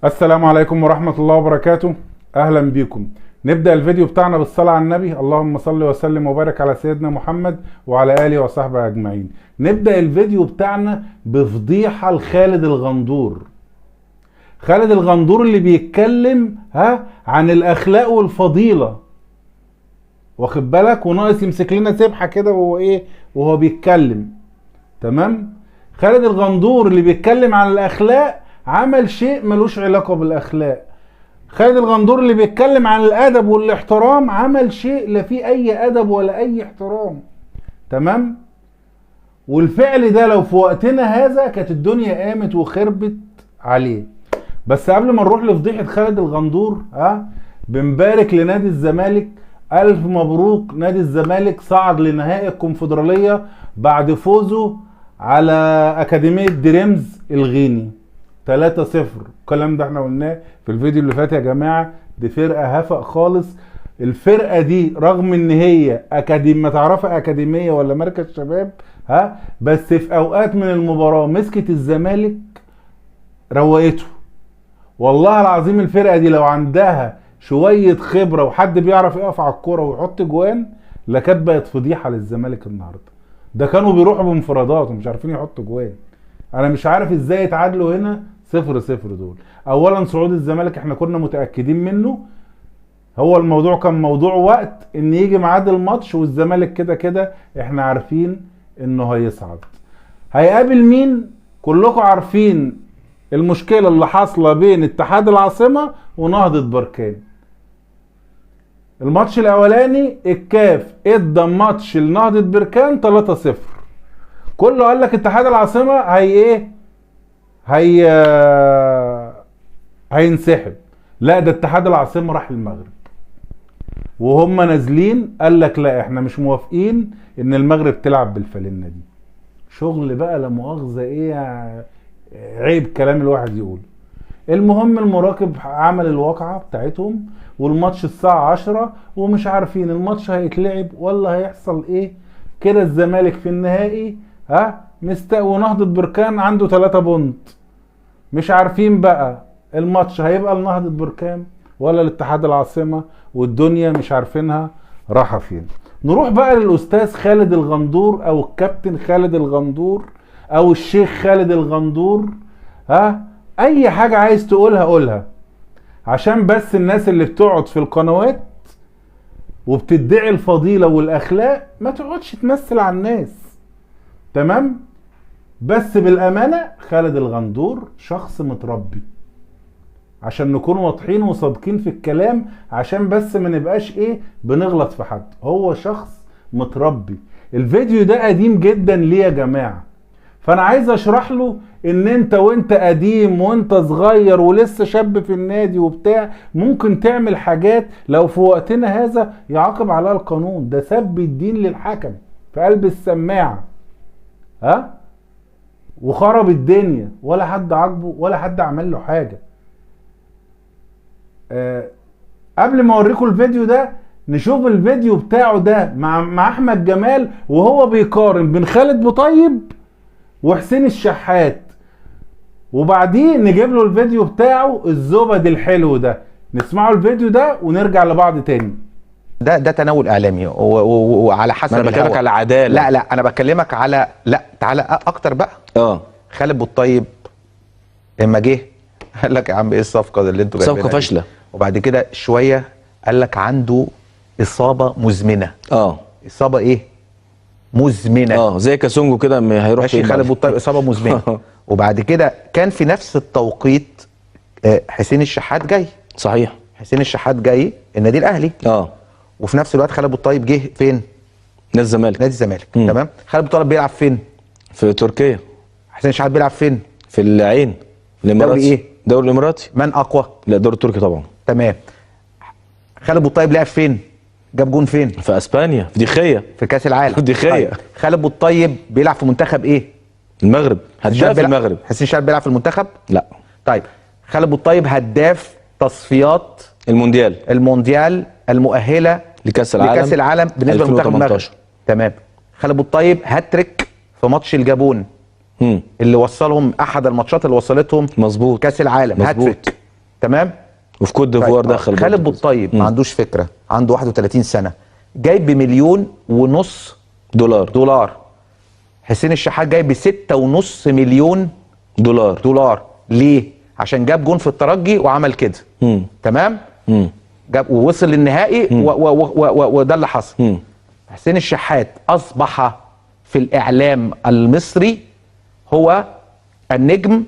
السلام عليكم ورحمة الله وبركاته. أهلا بكم. نبدأ الفيديو بتاعنا بالصلاة على النبي. اللهم صل وسلم وبارك على سيدنا محمد وعلى آله وصحبه أجمعين. نبدأ الفيديو بتاعنا بفضيحة لخالد الغندور. خالد الغندور اللي بيتكلم عن الأخلاق والفضيلة، واخد بالك، وناقص يمسك لنا سبحة كده وهو بيتكلم. تمام. خالد الغندور اللي بيتكلم عن الأخلاق عمل شيء ملوش علاقة بالأخلاق. خالد الغندور اللي بيتكلم عن الأدب والاحترام عمل شيء لا فيه أي أدب ولا أي احترام. تمام. والفعل ده لو في وقتنا هذا كانت الدنيا قامت وخربت عليه. بس قبل ما نروح لفضيحة خالد الغندور، بنبارك لنادي الزمالك. ألف مبروك، نادي الزمالك صعد لنهائي الكونفدرالية بعد فوزه على أكاديمية دريمز الغيني 3-0. الكلام ده احنا قلناه في الفيديو اللي فات يا جماعة. دي فرقة هفق خالص. الفرقة دي رغم ان هي ما تعرفها أكاديمية ولا مركز شباب، بس في أوقات من المباراة مسكت الزمالك روقته. والله العظيم الفرقة دي لو عندها شوية خبرة وحد بيعرف يقف على الكرة ويحط جوان لكانت بقت فضيحة للزمالك النهاردة. ده كانوا بيروحوا بانفرادات ومش عارفين يحطوا جوان. انا مش عارف ازاي يتعادلوا هنا 0-0 دول. اولا صعود الزمالك احنا كنا متأكدين منه. هو الموضوع كان موضوع وقت ان يجي ميعاد الماتش، والزمالك كده كده احنا عارفين انه هيصعد. هيقابل مين؟ كلكم عارفين المشكلة اللي حاصلة بين اتحاد العاصمة ونهضة بركان. الماتش الاولاني الكاف ادى ماتش لنهضة بركان 3-0. كله قال لك اتحاد العاصمة هينسحب. لا، ده اتحاد العاصمة راح المغرب وهم نازلين قال لك لا احنا مش موافقين ان المغرب تلعب بالفالنة دي. شغل بقى لا مؤاخذة عيب كلام الواحد يقول. المهم المراقب عمل الواقعة بتاعتهم والماتش الساعة 10 ومش عارفين الماتش هيتلعب ولا هيحصل ايه. كده الزمالك في النهائي ونهضة بركان عنده 3 بونت. مش عارفين بقى الماتش هيبقى لنهضة بركان ولا الاتحاد العاصمة، والدنيا مش عارفينها راحة فين. نروح بقى للأستاذ خالد الغندور او الكابتن خالد الغندور او الشيخ خالد الغندور. اي حاجة عايز تقولها قولها، عشان بس الناس اللي بتقعد في القنوات وبتدعي الفضيلة والاخلاق ما تقعدش تمثل على الناس. تمام. بس بالامانة خالد الغندور شخص متربي، عشان نكون واضحين وصادقين في الكلام، عشان بس ما نبقاش بنغلط في حد. هو شخص متربي. الفيديو ده قديم جدا ليه يا جماعة؟ فانا عايز اشرح له ان انت وانت قديم وانت صغير ولسه شاب في النادي وبتاع ممكن تعمل حاجات لو في وقتنا هذا يعاقب عليها القانون. ده سب الدين للحكم في قلب السماعة، وخرب الدنيا ولا حد عاقبه ولا حد عمل له حاجة. قبل ما اوريكم الفيديو ده نشوف الفيديو بتاعه ده مع احمد جمال وهو بيقارن بين خالد بوطيب وحسين الشحات، وبعدين نجيب له الفيديو بتاعه الزبد الحلو ده. نسمعوا الفيديو ده ونرجع لبعض تاني. ده تناول اعلامي وعلى حسب. انا بكلمك على عداله. لا انا بكلمك على تعالى اكتر بقى. خالد بوطيب لما جه قال لك يا عم ايه الصفقه اللي انتوا جايبينها؟ صفقه فاشله. وبعد كده شويه قال لك عنده اصابه مزمنه. اصابه مزمنه. زي كاسونجو كده هيروح فين؟ خالد بوطيب اصابه مزمنه. وبعد كده كان في نفس التوقيت حسين الشحات جاي. صحيح. حسين الشحات جاي النادي الاهلي. وفي نفس الوقت خالد بوطيب جه فين؟ نادي الزمالك. نادي الزمالك. تمام. خالد بوطيب بيلعب فين؟ في تركيا. حسين الشحات بيلعب فين؟ في العين الاماراتي. دوري الاماراتي. من اقوى؟ لا، الدوري التركي طبعا. تمام. خالد بوطيب لعب فين؟ جاب جون فين؟ في اسبانيا، في دخية، في كاس العالم. في دخية. خالد بوطيب بيلعب في منتخب المغرب. هداف المغرب. حسين الشحات بيلعب في المنتخب؟ لا. طيب خالد بوطيب هداف تصفيات المونديال المؤهله لكاس العالم بالنسبه لمنتخب المغرب. تمام. خالد بوطيب هاتريك في ماتش الجابون اللي وصلهم احد الماتشات اللي وصلتهم مظبوط كاس العالم. هاتريك. تمام. وفي كوت ديفوار دخل خالد بالطيب ما عندوش فكره، عنده 31 سنه، جايب ب1.5 مليون دولار. حسين الشحات جايب ب6.5 مليون دولار. ليه؟ عشان جاب جون في الترجي وعمل كده. تمام. جاب ووصل للنهائي وده اللي حصل. حسين الشحات اصبح في الاعلام المصري هو النجم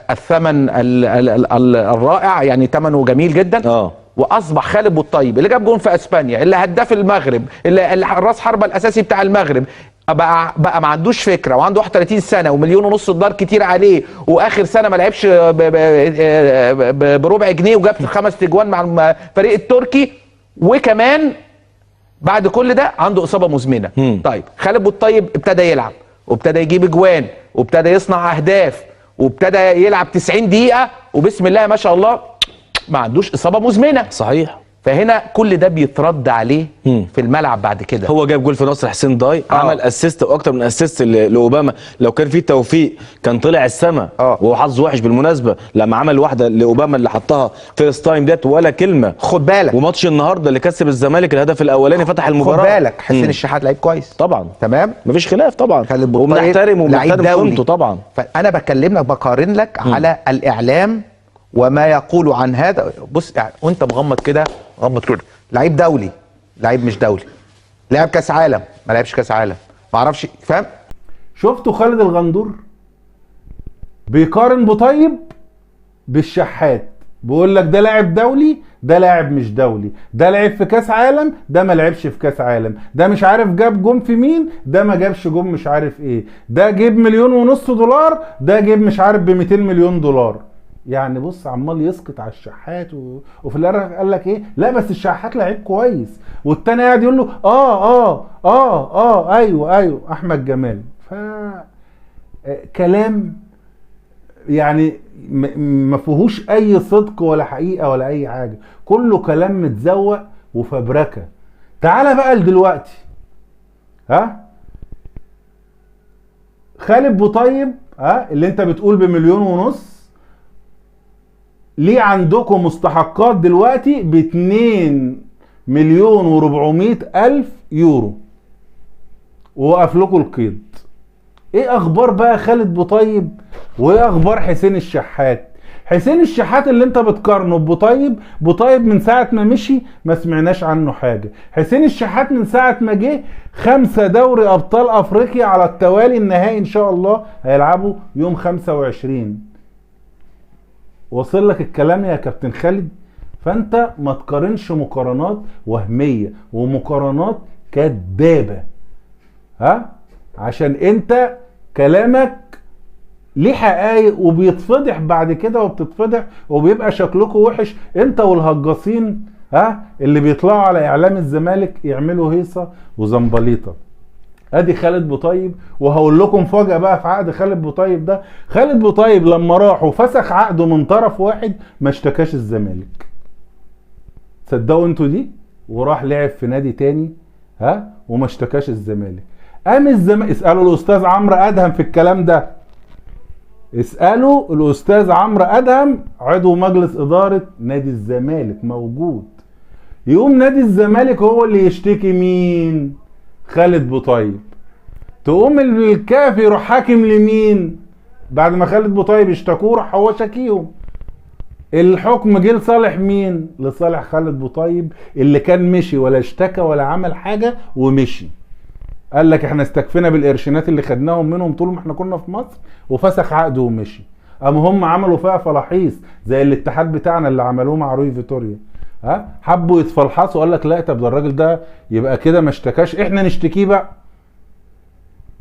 الثمن الرائع، يعني ثمنه جميل جدا. واصبح خالد بالطيب اللي جاب جون في اسبانيا، اللي هداف المغرب، اللي راس حربة الاساسي بتاع المغرب، بقى ما عندوش فكره وعنده 31 سنه و1.5 مليون كتير عليه، واخر سنه ما لعبش بربع جنيه وجاب 5 اجوان مع الفريق التركي، وكمان بعد كل ده عنده اصابه مزمنه. طيب خالد بالطيب ابتدى يلعب وابتدى يجيب اجوان وابتدى يصنع اهداف وابتدى يلعب 90 دقيقه وبسم الله ما شاء الله ما عندوش اصابه مزمنه. صحيح. فهنا كل ده بيترد عليه في الملعب بعد كده. هو جاب جول في نصر حسين ضاي، عمل اسيست واكتر من اسيست لاوباما. لو كان في توفيق كان طلع السما. وهو حظه وحش بالمناسبه لما عمل واحده لاوباما اللي حطها فيرست تايم ديت ولا كلمه. خد بالك وماتش النهارده اللي كسب الزمالك الهدف الاولاني فتح المباراه. خد بالك حسين الشحات لعيب كويس طبعا. تمام مفيش خلاف طبعا. خالد بالطيب وبنحترم قيمته طبعا. فانا بكلمك بقارن لك على الاعلام وما يقول عن هذا. بص يعني وانت مغمض كده لعيب دولي، لعيب مش دولي، لعب كاس عالم، ما لعبش كاس عالم، ما اعرفش. فاهم؟ شفتوا خالد الغندور بيقارن بطيب بالشحات، بيقول لك ده لاعب دولي، ده لاعب مش دولي، ده لعب في كاس عالم، ده ما لعبش في كاس عالم، ده مش عارف جاب جون في مين، ده ما جابش جون مش عارف ايه، ده جيب 1.5 مليون دولار، ده جيب مش عارف ب200 مليون دولار. يعني بص عمال يسقط على الشحات وفي الاخر قال لك ايه؟ لا بس الشحات لعيب كويس، والتاني قاعد يقول له ايوه احمد جمال. ف كلام يعني ما فيهوش اي صدق ولا حقيقه ولا اي حاجه، كله كلام متزوق وفبركه. تعالى بقى لدلوقتي، خالد بوطيب اللي انت بتقول ب1.5 مليون، ليه عندكم مستحقات دلوقتي ب2.4 مليون يورو ووقف لكم القيد. ايه اخبار بقى خالد بوطيب وايه اخبار حسين الشحات؟ حسين الشحات اللي انت بتقارنه ببوطيب، بوطيب من ساعة ما مشي ما سمعناش عنه حاجة. حسين الشحات من ساعة ما جه 5 دوري ابطال افريقيا على التوالي، النهائي ان شاء الله هيلعبوا يوم 25. وصل لك الكلام يا كابتن خالد؟ فانت ما تقارنش مقارنات وهمية ومقارنات كدابة، عشان انت كلامك ليه حقايق وبيتفضح بعد كده وبتتفضح وبيبقى شكلكم وحش انت والهجاصين اللي بيطلعوا على اعلام الزمالك يعملوا هيصة وزنبليطة. ادي خالد بوطيب. وهقول لكم فجأة بقى في عقد خالد بوطيب ده، خالد بوطيب لما راح وفسخ عقده من طرف واحد ما اشتكاش الزمالك، تصدقوا انتوا دي؟ وراح لعب في نادي تاني وما اشتكاش الزمالك. قام الزمالك، اسألوا الاستاذ عمرو ادهم في الكلام ده، اسألوا الاستاذ عمرو ادهم عضو مجلس ادارة نادي الزمالك موجود. يقوم نادي الزمالك هو اللي يشتكي مين؟ خالد بوطيب. تقوم الكاف يروح حاكم لمين؟ بعد ما خالد بوطيب اشتكوه راح هو شاكيهم. الحكم جه لصالح مين؟ لصالح خالد بوطيب اللي كان مشي ولا اشتكى ولا عمل حاجة ومشي. قال لك احنا استكفينا بالقرشينات اللي خدناهم منهم طول ما احنا كنا في مصر، وفسخ عقده ومشي. اما هم عملوا فيها فلاحيص زي الاتحاد بتاعنا اللي عملوه مع روي فيتوريا، حبوا يتفلحصوا وقال لك لا طب ده الراجل ده يبقى كده ما اشتكاش، احنا نشتكيه بقى.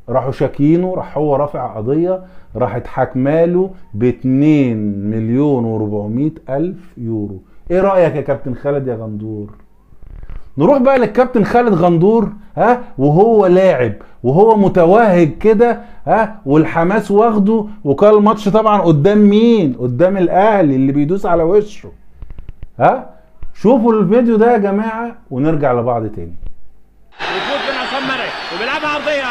راحوا شاكينه، راح هو رافع قضيه، راحت حاكماله ب2.4 مليون يورو. ايه رايك يا كابتن خالد يا غندور؟ نروح بقى للكابتن خالد غندور وهو لاعب وهو متوهج كده والحماس واخده، وكان الماتش طبعا قدام مين؟ قدام الاهلي اللي بيدوس على وشه. شوفوا الفيديو ده يا جماعه ونرجع لبعض تاني. وجود من عصام مرعي وبيلعبها عرضيه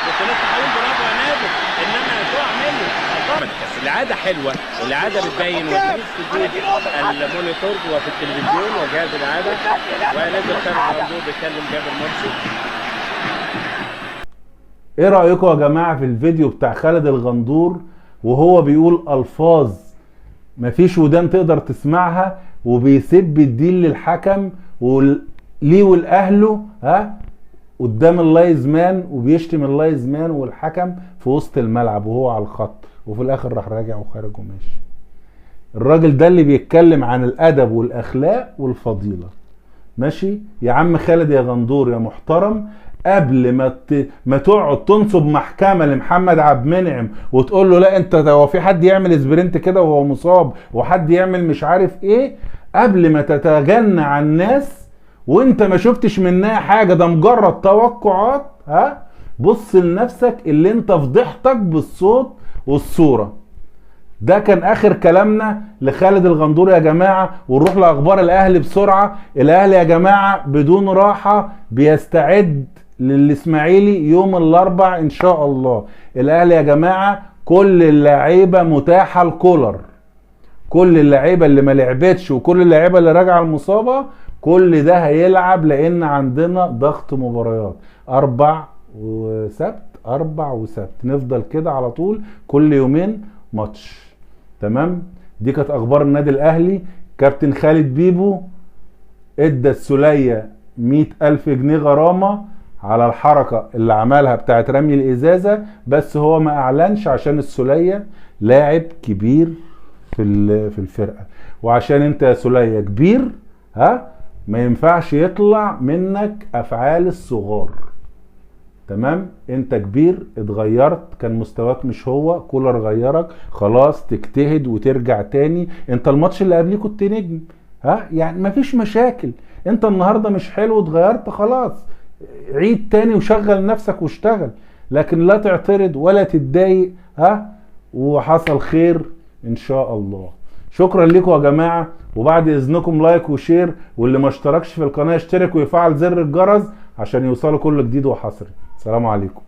بس لسه حاول برافو يا نادر، انما تقع منه العاده حلوه، العاده بتبين وتعيش في وجود المونيتور وفي التلفزيون وجهاز العاده. ونزل خالد الغندور بيكلم جابر مرسي. ايه رايكم يا جماعه في الفيديو بتاع خالد الغندور وهو بيقول الفاظ مفيش ودان تقدر تسمعها، وبيسب الدين للحكم ليه ولاهله قدام اللايز مان، وبيشتم اللايز مان والحكم في وسط الملعب وهو على الخط، وفي الاخر راح راجع وخارج وماشي. الراجل ده اللي بيتكلم عن الادب والاخلاق والفضيله. ماشي يا عم خالد يا غندور يا محترم، قبل ما تقعد تنصب محكمه لمحمد عبد المنعم وتقول له لا انت هو في حد يعمل سبرنت كده وهو مصاب وحد يعمل مش عارف ايه، قبل ما تتجنى على الناس وانت ما شفتش منها حاجه، ده مجرد توقعات، بص لنفسك اللي انت فضحتك بالصوت والصوره. ده كان اخر كلامنا لخالد الغندور يا جماعه. ونروح لاخبار الاهلي بسرعه. الاهلي يا جماعه بدون راحه بيستعد للاسماعيلي يوم الاربع ان شاء الله. الاهلي يا جماعه كل اللعيبه متاحه لكولر، كل اللعيبه اللي ما لعبتش وكل اللعيبه اللي راجعه المصابه كل ده هيلعب، لان عندنا ضغط مباريات اربع وسبت، نفضل كده على طول كل يومين ماتش. تمام. دي كانت اخبار النادي الاهلي. كابتن خالد بيبو ادى السولية 100,000 جنيه غرامة على الحركة اللي عملها بتاعت رمي الازازة، بس هو ما اعلنش عشان السولية لاعب كبير في الفرقة، وعشان انت يا سولية كبير ما ينفعش يطلع منك افعال الصغار. تمام. انت كبير، اتغيرت، كان مستواك مش هو، كولر غيرك، خلاص تجتهد وترجع تاني. انت الماتش اللي قبليه كنت نجم، يعني مفيش مشاكل. انت النهاردة مش حلو واتغيرت، خلاص عيد تاني وشغل نفسك واشتغل، لكن لا تعترض ولا تتضايق. وحصل خير ان شاء الله. شكرا لكم يا جماعة، وبعد اذنكم لايك وشير، واللي ما اشتركش في القناة يشترك ويفعل زر الجرس عشان يوصلوا كل جديد وحصري. السلام عليكم.